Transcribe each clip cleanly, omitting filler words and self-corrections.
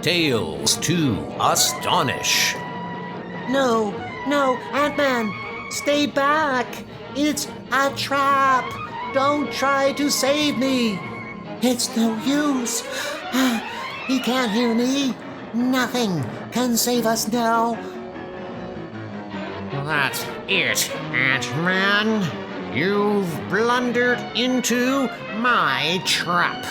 Tails to Astonish. No, Ant-Man, stay back. It's a trap. Don't try to save me. It's no use. He can't hear me. Nothing can save us now. That's it, Ant-Man. You've blundered into my trap.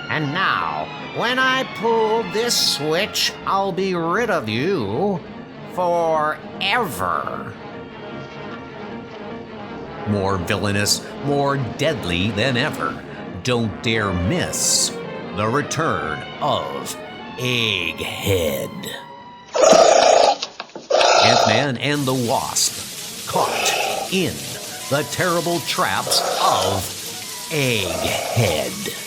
And now, when I pull this switch, I'll be rid of you forever. More villainous, more deadly than ever. Don't dare miss the return of Egghead. Ant-Man and the Wasp caught in the terrible traps of Egghead.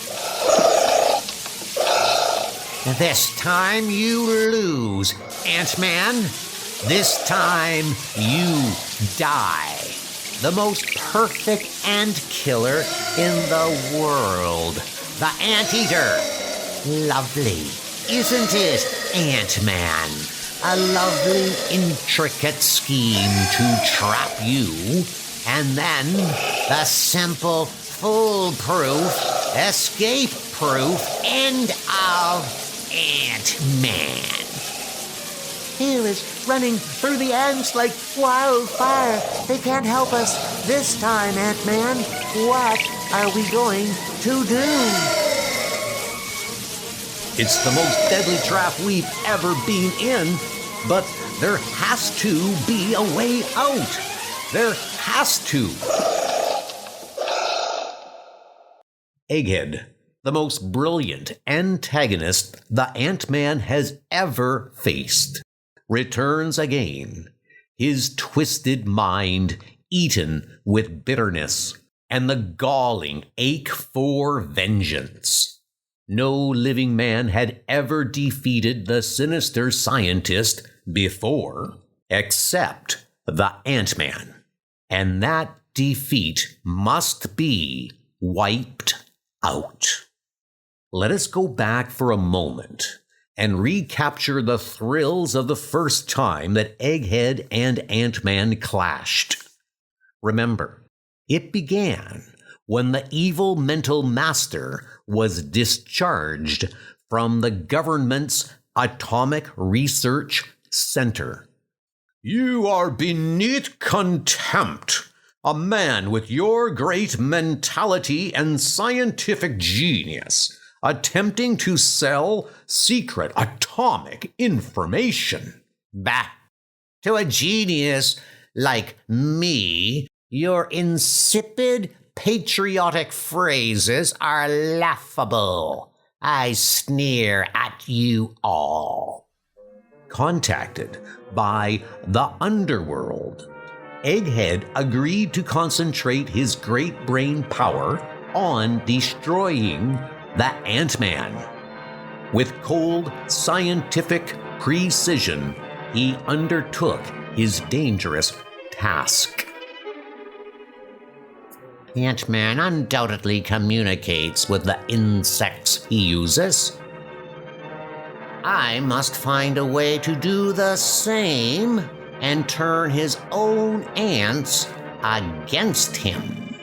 This time you lose, Ant-Man. This time you die. The most perfect ant killer in the world. The Anteater. Lovely, isn't it, Ant-Man? A lovely, intricate scheme to trap you. And then the simple, foolproof, escape-proof end of Ant-Man. Fear is running through the ants like wildfire. They can't help us this time, Ant-Man. What are we going to do? It's the most deadly trap we've ever been in, but there has to be a way out. There has to. Egghead, the most brilliant antagonist the Ant-Man has ever faced, returns again, his twisted mind eaten with bitterness and the galling ache for vengeance. No living man had ever defeated the sinister scientist before, except the Ant-Man. And that defeat must be wiped out. Let us go back for a moment and recapture the thrills of the first time that Egghead and Ant-Man clashed. Remember, it began when the evil mental master was discharged from the government's Atomic Research Center. You are beneath contempt. A man with your great mentality and scientific genius attempting to sell secret atomic information. Bah! To a genius like me, your insipid patriotic phrases are laughable. I sneer at you all. Contacted by the underworld, Egghead agreed to concentrate his great brain power on destroying the Ant-Man. With cold, scientific precision, he undertook his dangerous task. Ant-Man undoubtedly communicates with the insects he uses. I must find a way to do the same and turn his own ants against him.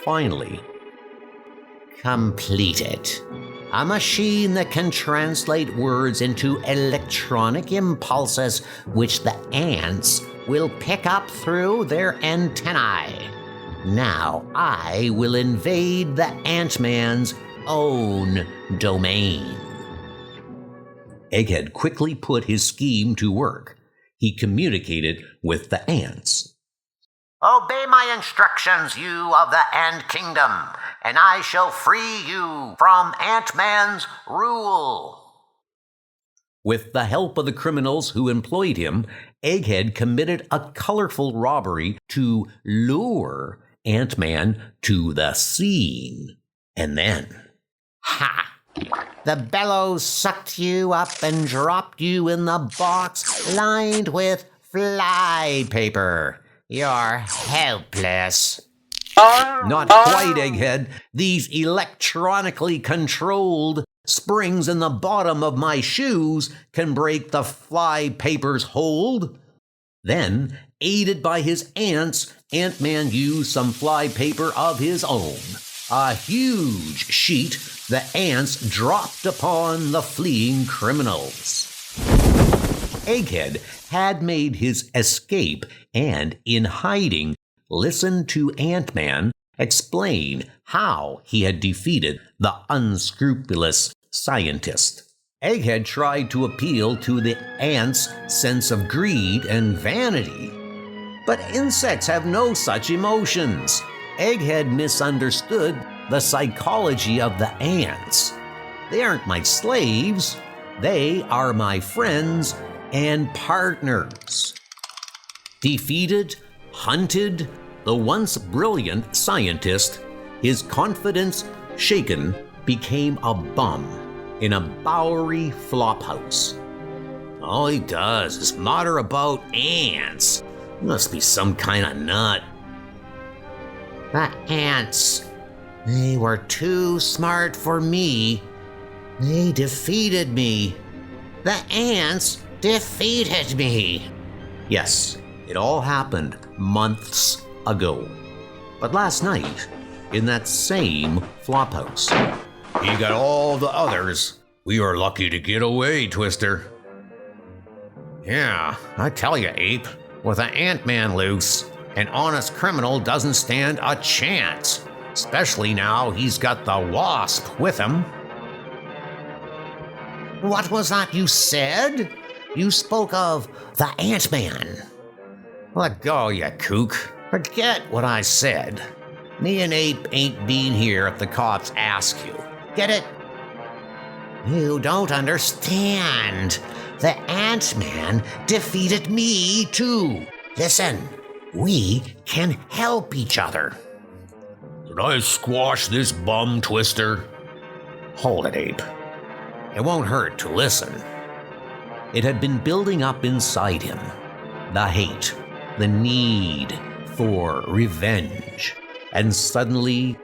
Finally, completed. A machine that can translate words into electronic impulses which the ants will pick up through their antennae. Now I will invade the Ant-Man's own domain. Egghead quickly put his scheme to work. He communicated with the ants. Obey my instructions, you of the Ant Kingdom, and I shall free you from Ant-Man's rule. With the help of the criminals who employed him, Egghead committed a colorful robbery to lure Ant-Man to the scene. And then, ha! The bellows sucked you up and dropped you in the box lined with fly paper. You're helpless. Not quite, Egghead. These electronically controlled springs in the bottom of my shoes can break the flypaper's hold. Then, aided by his ants, Ant-Man used some flypaper of his own. A huge sheet the ants dropped upon the fleeing criminals. Egghead had made his escape and, in hiding, listened to Ant-Man explain how he had defeated the unscrupulous scientist. Egghead tried to appeal to the ants' sense of greed and vanity. But insects have no such emotions. Egghead misunderstood the psychology of the ants. They aren't my slaves. They are my friends and partners. Defeated, hunted, the once brilliant scientist, his confidence shaken, became a bum in a Bowery flophouse. All he does is mutter about ants. Must be some kind of nut. The ants, they were too smart for me. They defeated me. The ants defeated me. Yes, it all happened months ago. But last night, in that same flophouse, he got all the others. We were lucky to get away, Twister. Yeah, I tell you, Ape, with an Ant-Man loose, an honest criminal doesn't stand a chance, especially now he's got the Wasp with him. What was that you said? You spoke of the Ant-Man. Let go, you kook. Forget what I said. Me and Ape ain't been here if the cops ask you. Get it? You don't understand. The Ant-Man defeated me too. Listen, we can help each other. Did I squash this bum, Twister? Hold it, Ape. It won't hurt to listen. It had been building up inside him. The hate, the need for revenge. And suddenly,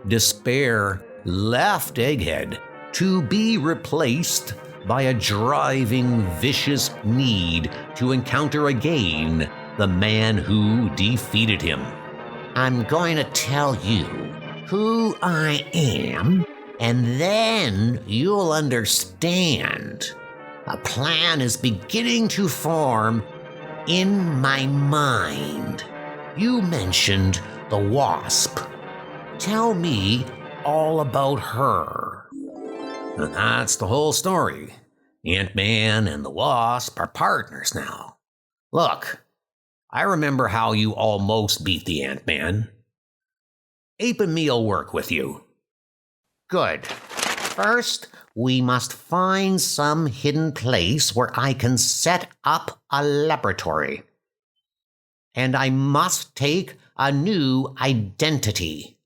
despair left Egghead to be replaced by a driving, vicious need to encounter again the man who defeated him. I'm going to tell you who I am, and then you'll understand. A plan is beginning to form in my mind. You mentioned the Wasp. Tell me all about her. And that's the whole story. Ant-Man and the Wasp are partners now. Look, I remember how you almost beat the Ant-Man. Ape and me'll work with you. Good. First, we must find some hidden place where I can set up a laboratory. And I must take a new identity.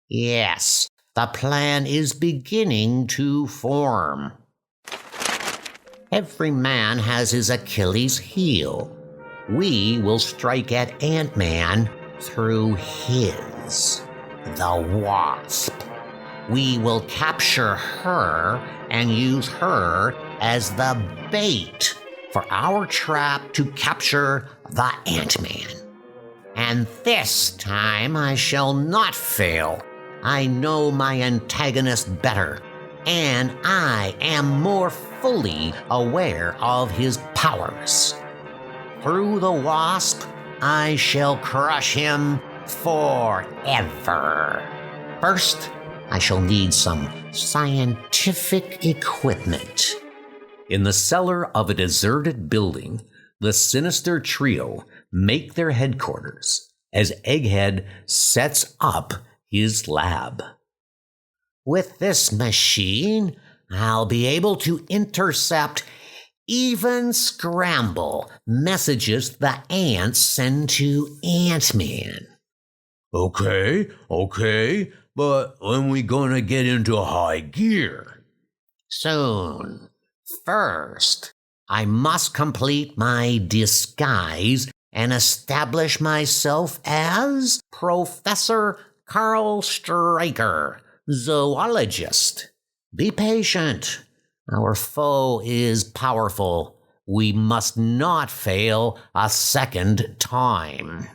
Yes, the plan is beginning to form. Every man has his Achilles heel. We will strike at Ant-Man through his, the Wasp. We will capture her and use her as the bait for our trap to capture the Ant-Man. And this time I shall not fail. I know my antagonist better, and I am more fully aware of his powers. Through the Wasp, I shall crush him forever. First, I shall need some scientific equipment. In the cellar of a deserted building, the sinister trio make their headquarters as Egghead sets up his lab. With this machine, I'll be able to intercept, even scramble, messages the ants send to Ant-Man. Okay, but when we gonna get into high gear? Soon. First, I must complete my disguise and establish myself as Professor Carl Stryker, zoologist. Be patient. Our foe is powerful. We must not fail a second time.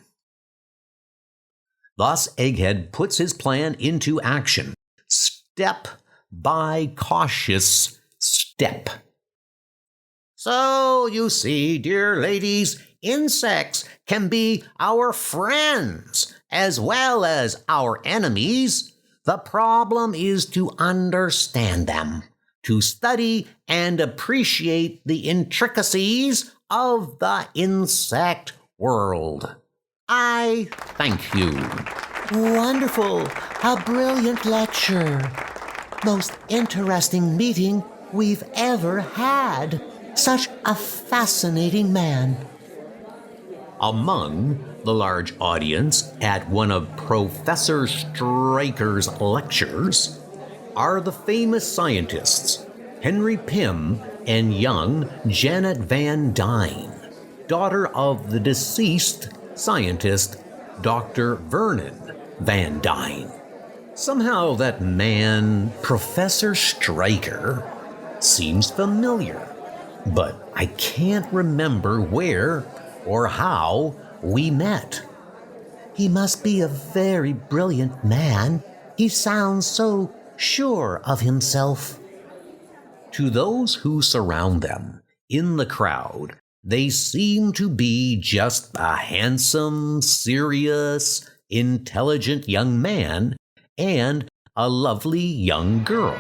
Thus, Egghead puts his plan into action, step by cautious step. So, you see, dear ladies, insects can be our friends as well as our enemies. The problem is to understand them, to study and appreciate the intricacies of the insect world. I thank you. Wonderful! A brilliant lecture! Most interesting meeting we've ever had. Such a fascinating man. Among the large audience at one of Professor Stryker's lectures are the famous scientists Henry Pym and young Janet Van Dyne, daughter of the deceased scientist Dr. Vernon Van Dyne. Somehow that man, Professor Stryker, seems familiar, but I can't remember where or how we met. He must be a very brilliant man. He sounds so sure of himself. To those who surround them in the crowd, they seem to be just a handsome, serious, intelligent young man and a lovely young girl.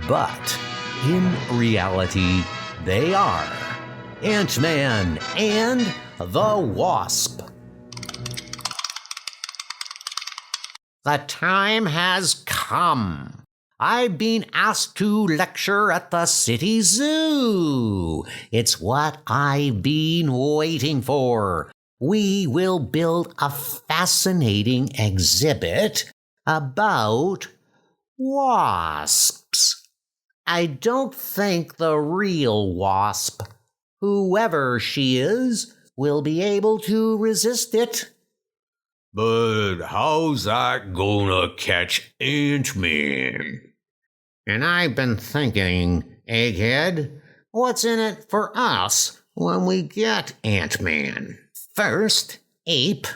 But in reality, they are Ant-Man and the Wasp. The time has come. I've been asked to lecture at the city zoo. It's what I've been waiting for. We will build a fascinating exhibit about wasps. I don't think the real wasp, whoever she is, will be able to resist it. But how's that gonna catch Ant-Man? And I've been thinking, Egghead, what's in it for us when we get Ant-Man? First, Ape,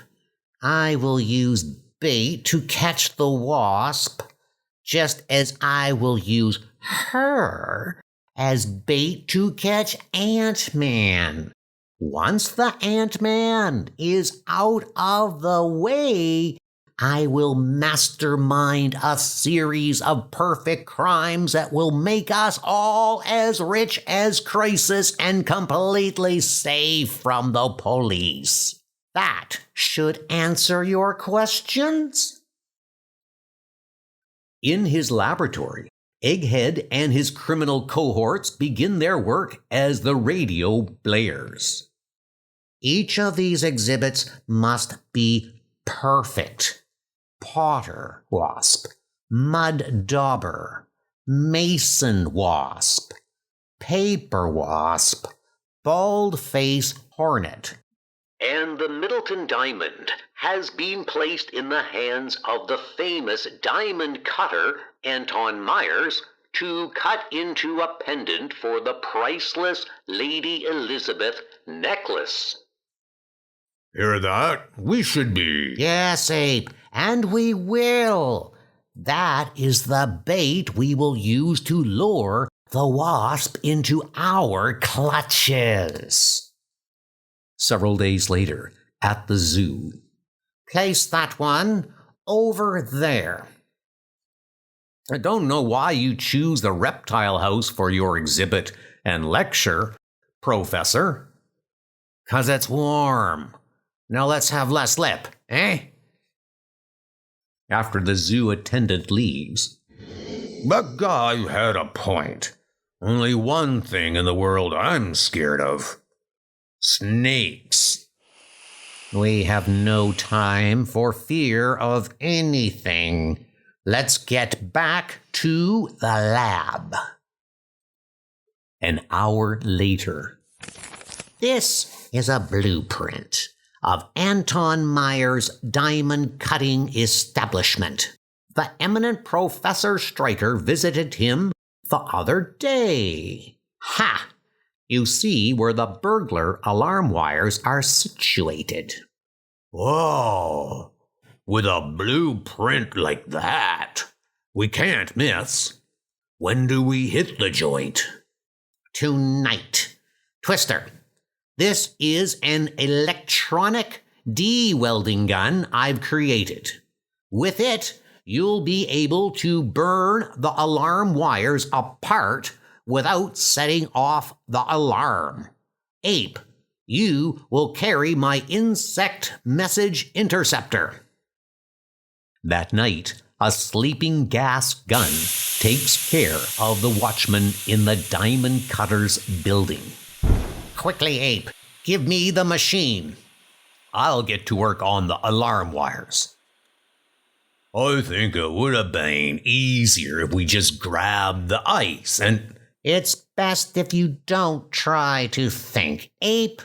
I will use bait to catch the wasp, just as I will use her as bait to catch Ant-Man. Once the Ant-Man is out of the way, I will mastermind a series of perfect crimes that will make us all as rich as Crisis and completely safe from the police. That should answer your questions. In his laboratory, Egghead and his criminal cohorts begin their work as the radio blares. Each of these exhibits must be perfect. Potter wasp, mud dauber, mason wasp, paper wasp, bald-face hornet. And the Middleton diamond has been placed in the hands of the famous diamond cutter Anton Myers to cut into a pendant for the priceless Lady Elizabeth necklace. Hear that? We should be. Yes, Ape, and we will. That is the bait we will use to lure the wasp into our clutches. Several days later, at the zoo. Place that one over there. I don't know why you choose the reptile house for your exhibit and lecture, Professor. 'Cause it's warm. Now let's have less lip, eh? After the zoo attendant leaves, that guy had a point. Only one thing in the world I'm scared of. Snakes. We have no time for fear of anything. Let's get back to the lab. An hour later. This is a blueprint of Anton Myers' diamond cutting establishment. The eminent Professor Stryker visited him the other day. Ha! You see where the burglar alarm wires are situated. Whoa! With a blueprint like that, we can't miss. When do we hit the joint? Tonight. Twister, this is an electronic de-welding gun I've created. With it, you'll be able to burn the alarm wires apart without setting off the alarm. Ape, you will carry my insect message interceptor. That night, a sleeping gas gun takes care of the watchman in the Diamond Cutters building. Quickly, Ape, give me the machine. I'll get to work on the alarm wires. I think it would have been easier if we just grabbed the ice and... It's best if you don't try to think, Ape.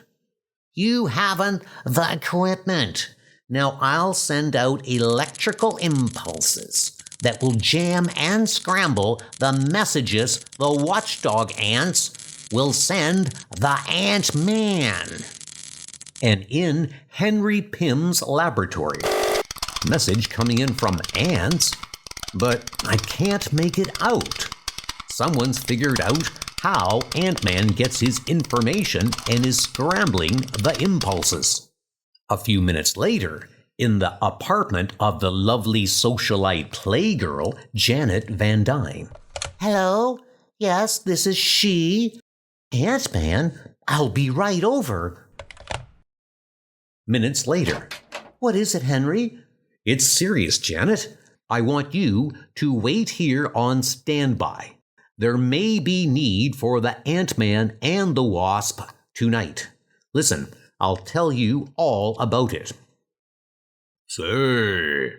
You haven't the equipment. Now I'll send out electrical impulses that will jam and scramble the messages the watchdog ants will send the Ant-Man. And in Henry Pym's laboratory, message coming in from ants, but I can't make it out. Someone's figured out how Ant-Man gets his information and is scrambling the impulses. A few minutes later, in the apartment of the lovely socialite playgirl, Janet Van Dyne. Hello? Yes, this is she. Ant-Man, I'll be right over. Minutes later. What is it, Henry? It's serious, Janet. I want you to wait here on standby. There may be need for the Ant-Man and the Wasp tonight. Listen, I'll tell you all about it. Say,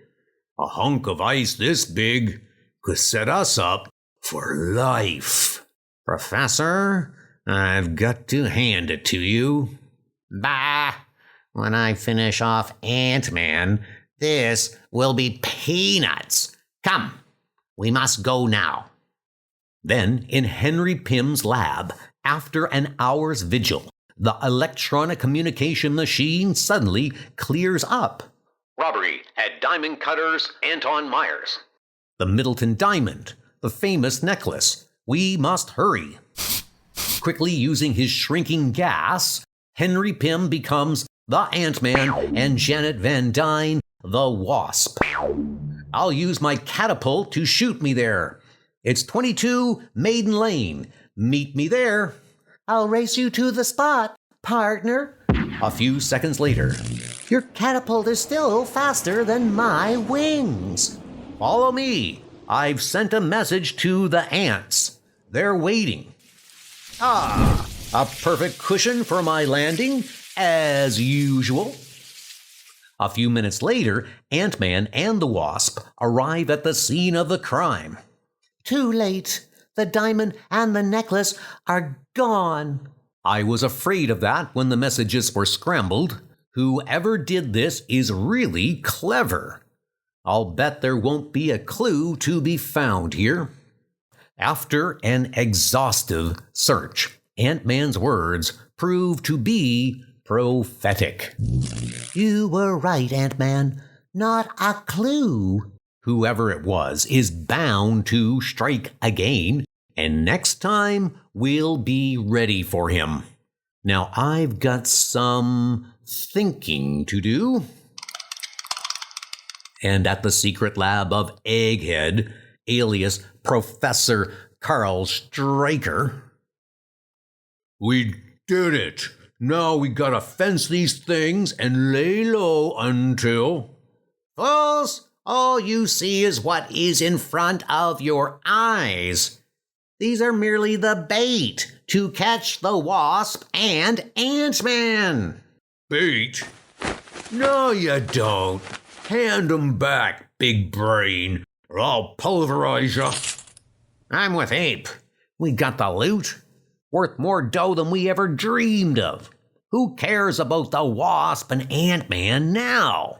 a hunk of ice this big could set us up for life. Professor, I've got to hand it to you. Bah! When I finish off Ant-Man, this will be peanuts. Come, we must go now. Then, in Henry Pym's lab, after an hour's vigil, the electronic communication machine suddenly clears up. Robbery at Diamond Cutters, Anton Myers. The Middleton Diamond, the famous necklace. We must hurry. Quickly using his shrinking gas, Henry Pym becomes the Ant-Man and Janet Van Dyne, the Wasp. I'll use my catapult to shoot me there. It's 22 Maiden Lane. Meet me there. I'll race you to the spot, partner. A few seconds later. Your catapult is still faster than my wings. Follow me. I've sent a message to the ants. They're waiting. Ah, a perfect cushion for my landing, as usual. A few minutes later, Ant-Man and the Wasp arrive at the scene of the crime. Too late. The diamond and the necklace are gone. I was afraid of that when the messages were scrambled. Whoever did this is really clever. I'll bet there won't be a clue to be found here. After an exhaustive search, Ant-Man's words proved to be prophetic. You were right, Ant-Man. Not a clue. Whoever it was is bound to strike again, and next time we'll be ready for him. Now I've got some thinking to do. And at the secret lab of Egghead, alias Professor Carl Stryker. We did it. Now we gotta fence these things and lay low until... Fools! All you see is what is in front of your eyes. These are merely the bait to catch the Wasp and Ant-Man. Bait? No, you don't. Hand 'em back, big brain, or I'll pulverize you. I'm with Ape. We got the loot. Worth more dough than we ever dreamed of. Who cares about the Wasp and Ant-Man now?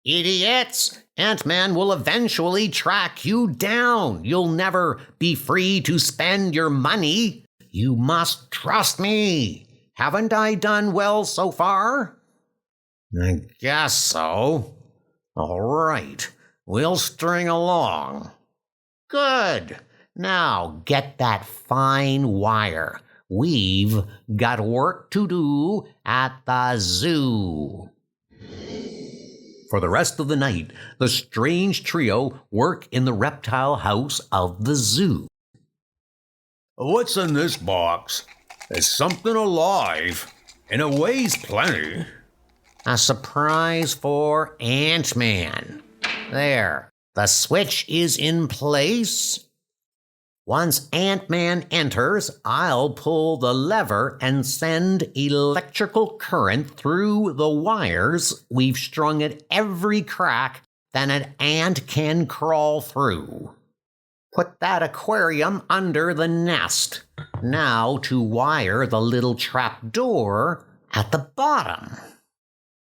Idiots! Ant-Man will eventually track you down. You'll never be free to spend your money. You must trust me. Haven't I done well so far? I guess so. All right, we'll string along. Good. Now get that fine wire. We've got work to do at the zoo. For the rest of the night, the strange trio work in the reptile house of the zoo. What's in this box? It's something alive, and it weighs plenty. A surprise for Ant-Man. There, the switch is in place. Once Ant-Man enters, I'll pull the lever and send electrical current through the wires we've strung at every crack that an ant can crawl through. Put that aquarium under the nest. Now to wire the little trap door at the bottom.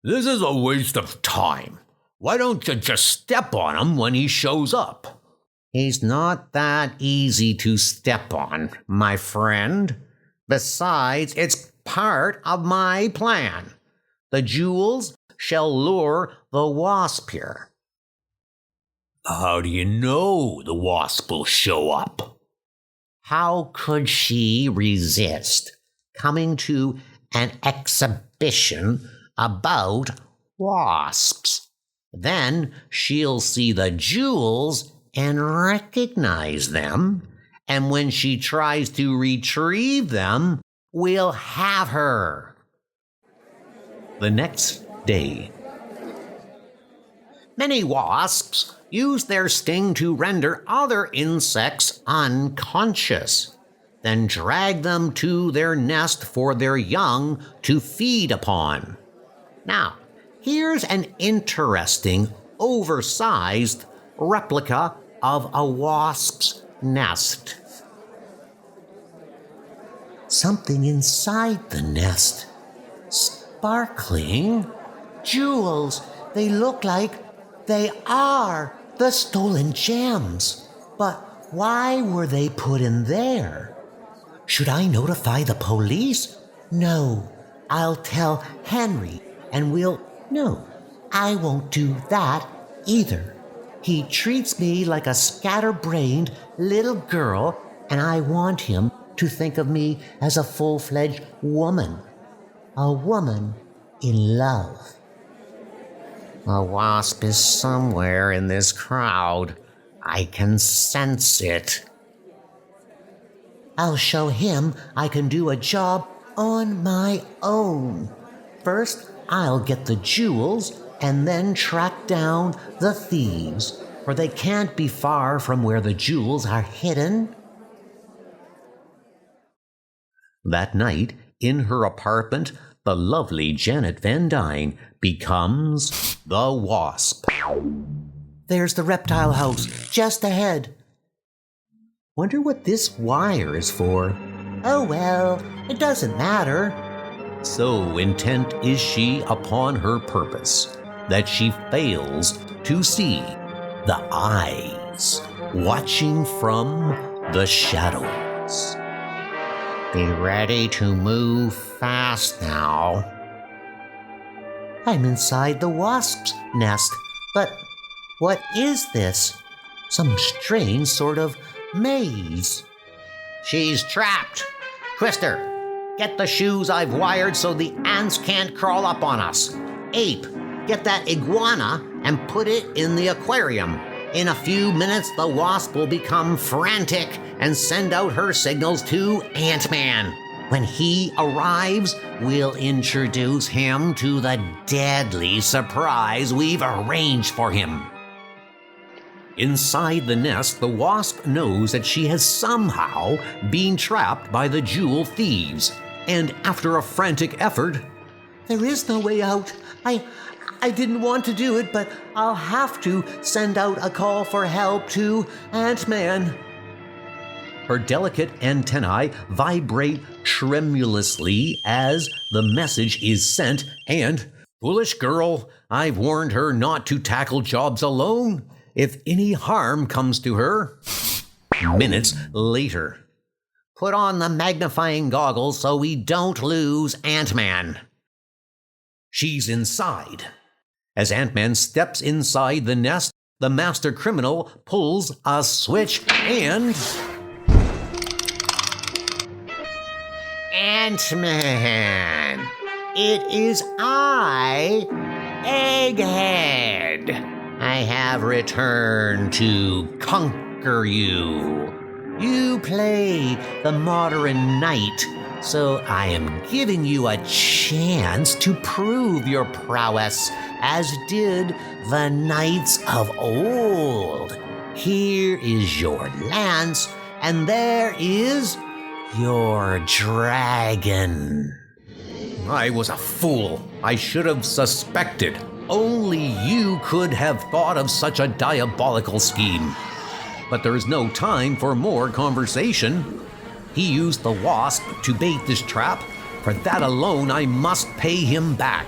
This is a waste of time. Why don't you just step on him when he shows up? He's not that easy to step on, my friend. Besides, it's part of my plan. The jewels shall lure the Wasp here. How do you know the Wasp will show up? How could she resist coming to an exhibition about wasps? Then she'll see the jewels and recognize them, and when she tries to retrieve them, we'll have her. The next day. Many wasps use their sting to render other insects unconscious, then drag them to their nest for their young to feed upon. Now, here's an interesting, oversized replica of a wasp's nest. Something inside the nest. Sparkling jewels. They look like they are the stolen gems. But why were they put in there? Should I notify the police? No, I'll tell Henry and No, I won't do that either. He treats me like a scatterbrained little girl, and I want him to think of me as a full-fledged woman. A woman in love. A wasp is somewhere in this crowd. I can sense it. I'll show him I can do a job on my own. First, I'll get the jewels and then track down the thieves, for they can't be far from where the jewels are hidden. That night, in her apartment, the lovely Janet Van Dyne becomes the Wasp. There's the reptile house, just ahead. Wonder what this wire is for. Oh well, it doesn't matter. So intent is she upon her purpose that she fails to see the eyes watching from the shadows. Be ready to move fast now. I'm inside the wasp's nest, but what is this? Some strange sort of maze. She's trapped. Twister, get the shoes I've wired so the ants can't crawl up on us. Ape, get that iguana and put it in the aquarium. In a few minutes, the wasp will become frantic and send out her signals to Ant-Man. When he arrives, we'll introduce him to the deadly surprise we've arranged for him. Inside the nest, the wasp knows that she has somehow been trapped by the jewel thieves, and after a frantic effort, there is no way out. I didn't want to do it, but I'll have to send out a call for help to Ant-Man. Her delicate antennae vibrate tremulously as the message is sent, and Foolish girl, I've warned her not to tackle jobs alone if any harm comes to her. Minutes later. Put on the magnifying goggles so we don't lose Ant-Man. She's inside. As Ant-Man steps inside the nest, the master criminal pulls a switch and... Ant-Man! It is I, Egghead. I have returned to conquer you. You play the modern knight, so I am giving you a chance to prove your prowess, as did the knights of old. Here is your lance, and there is your dragon. I was a fool. I should have suspected. Only you could have thought of such a diabolical scheme. But there is no time for more conversation. He used the Wasp to bait this trap. For that alone, I must pay him back.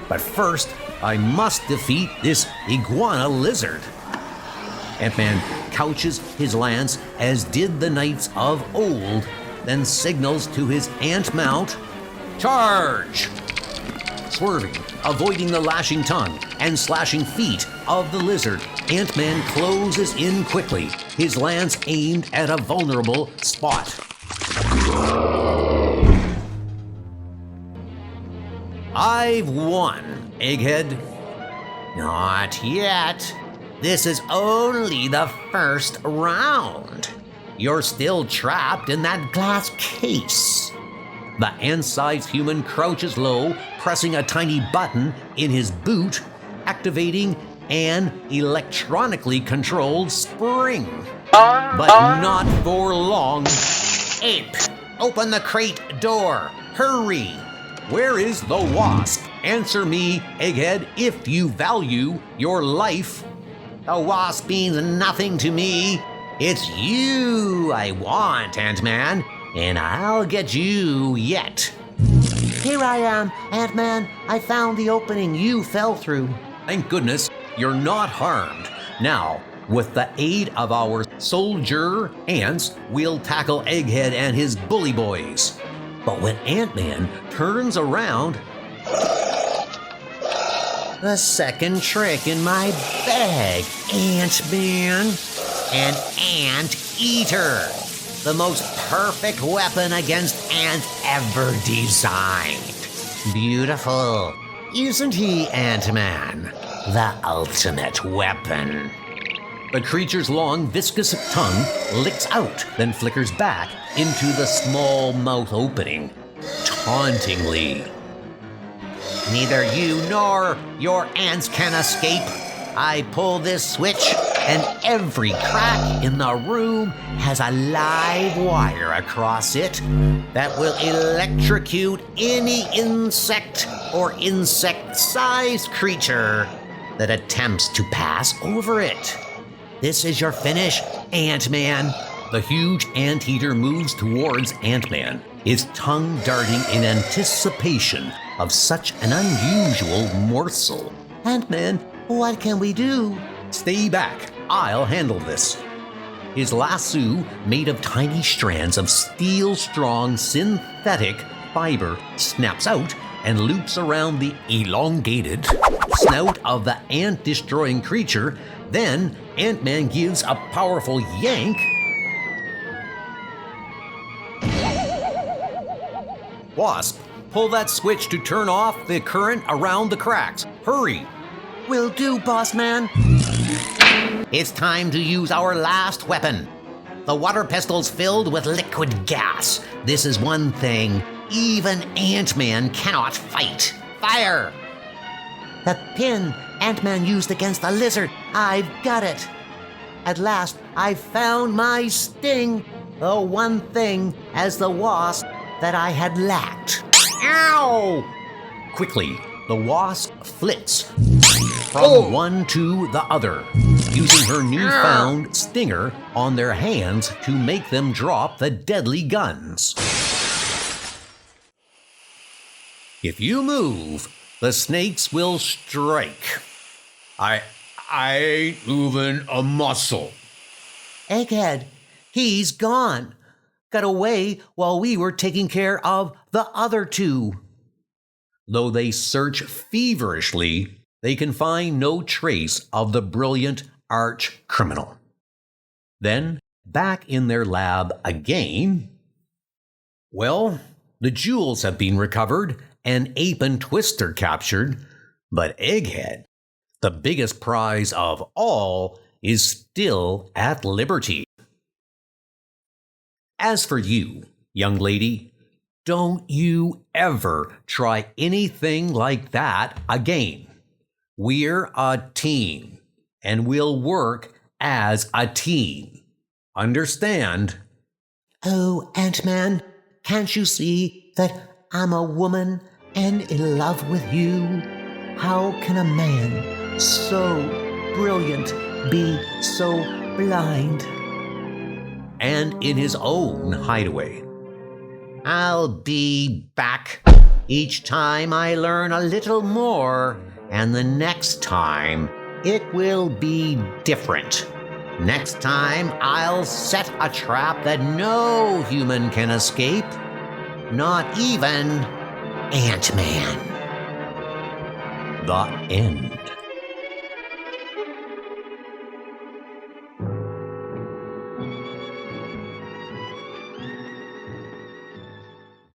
But first, I must defeat this iguana lizard. Ant-Man couches his lance, as did the knights of old, then signals to his ant mount, charge! Swerving, avoiding the lashing tongue and slashing feet of the lizard, Ant-Man closes in quickly, his lance aimed at a vulnerable spot. I've won, Egghead. Not yet. This is only the first round. You're still trapped in that glass case. The ant-sized human crouches low, pressing a tiny button in his boot, activating an electronically controlled spring. But not for long. Ape, open the crate door. Hurry. Where is the Wasp? Answer me, Egghead, if you value your life. The Wasp means nothing to me. It's you I want, Ant-Man, and I'll get you yet. Here I am, Ant-Man. I found the opening you fell through. Thank goodness you're not harmed. Now, with the aid of our soldier ants, we'll tackle Egghead and his bully boys. But when Ant-Man turns around... The second trick in my bag, Ant-Man. An ant-eater. The most perfect weapon against ants ever designed. Beautiful, isn't he, Ant-Man? The ultimate weapon. The creature's long, viscous tongue licks out, then flickers back into the small mouth opening, tauntingly. Neither you nor your ants can escape. I pull this switch, and every crack in the room has a live wire across it that will electrocute any insect or insect-sized creature that attempts to pass over it. This is your finish, Ant-Man. The huge anteater moves towards Ant-Man, his tongue darting in anticipation of such an unusual morsel. Ant-Man, what can we do? Stay back. I'll handle this. His lasso, made of tiny strands of steel-strong synthetic fiber, snaps out and loops around the elongated snout of the ant-destroying creature. Then Ant-Man gives a powerful yank. Wasp, pull that switch to turn off the current around the cracks. Hurry! Will do, boss man. It's time to use our last weapon. The water pistol's filled with liquid gas. This is one thing even Ant-Man cannot fight. Fire! The pin Ant-Man used against the lizard. I've got it. At last, I've found my sting. The one thing, as the Wasp, that I had lacked. Ow! Quickly, the Wasp flits from one to the other, using her newfound stinger on their hands to make them drop the deadly guns. If you move, the snakes will strike. I ain't moving a muscle. Egghead, he's gone. Got away while we were taking care of the other two. Though they search feverishly, they can find no trace of the brilliant arch criminal. Then, back in their lab again. Well, the jewels have been recovered and Ape and Twister captured, but Egghead, the biggest prize of all, is still at liberty. As for you, young lady, don't you ever try anything like that again. We're a team, and we'll work as a team. Understand? Oh, Ant-Man, can't you see that I'm a woman and in love with you? How can a man so brilliant be so blind? And in his own hideaway. I'll be back each time I learn a little more, and the next time it will be different. Next time I'll set a trap that no human can escape, not even Ant-Man. The end.